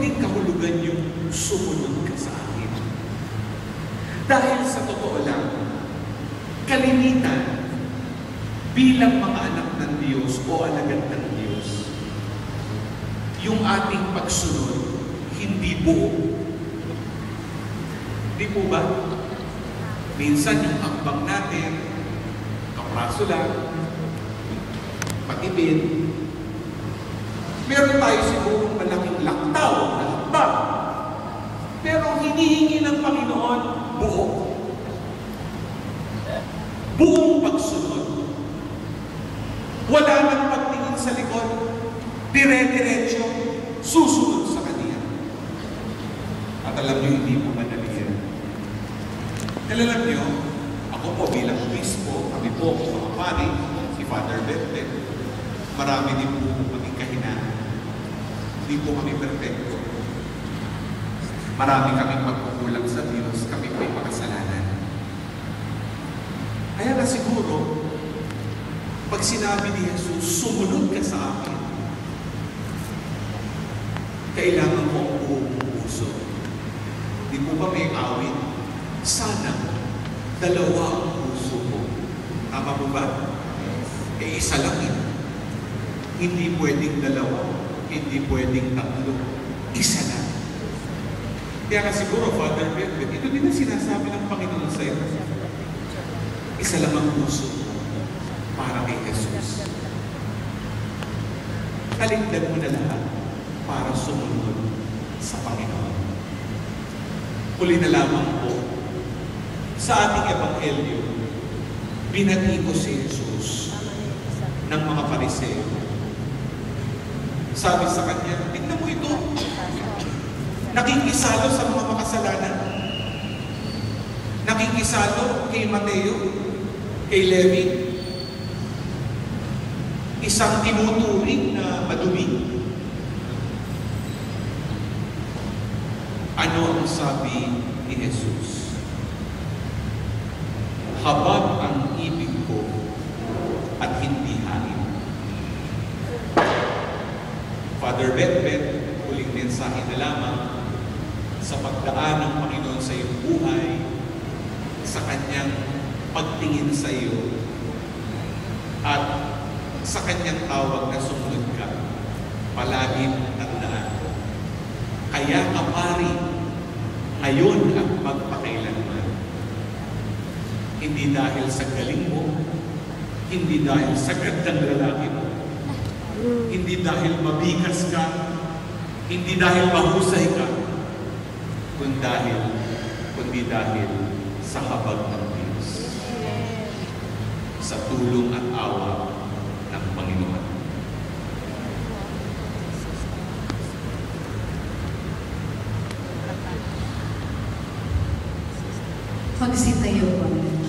ding kahulugan yung sumunod ka sa akin. Dahil sa totoo lang, kalimitan bilang mga anak ng Diyos o alagad ng Diyos, yung ating pagsunod hindi buo. Di po ba? Minsan yung hakbang natin, kapraso lang, patipid. Meron tayo siguro malaking laktaw na hakbang. Pero hinihingi ng Panginoon, buo. Buong pagsunod. Wala nang pagtingin sa likod, dire-diretso, susunod sa Kanya. At alam niyo, hindi po madali yan. Alam niyo, ako po bilang obispo, kami po, mga pari, si Father Bette, marami din po kaming kahinaan. Hindi po kami perfecto. Marami kaming magkukulang sa Diyos, kami po'y makasalanan. Kaya na siguro, pag sinabi ni Jesus, sumunod ka sa akin, kailangan mo ang buong puso. Di po ba may awit? Sana, dalawa ang puso mo. Tama po ba? Eh, isa lang yun. Hindi pwedeng dalawa, hindi pwedeng tatlo. Isa lang. Kaya nga siguro, Father Bette, ito din ang sinasabi ng Panginoon sa iyo. Isa lang ang puso para kay Jesus. Kaligdan mo na lahat para sumunod sa Panginoon. Huli na lamang po, sa ating Ebanghelyo, binati ko si Jesus ng mga Pariseo. Sabi sa kanya, tignan mo ito. Nakikisalo sa mga makasalanan. Nakikisalo kay Mateo, kay Levi. Isang tinuturing na madumi. Ano ang sabi ni Jesus? Habag ang ibig ko at hindi hangin. Father Bette, huling mensahe na lamang sa pagdaan ng Panginoon sa iyong buhay, sa Kanyang pagtingin sa iyo, at sa Kanyang tawag na sumunod ka, palagi mong tandaan. Kaya ka pari, ngayon at magpakailanman. Hindi dahil sa galing mo, hindi dahil sa gandang lalaki mo, hindi dahil mabigas ka, hindi dahil mahusay ka, kundi dahil sa habag ng Diyos, sa tulong at awa ng Panginoon. Magsitayo po.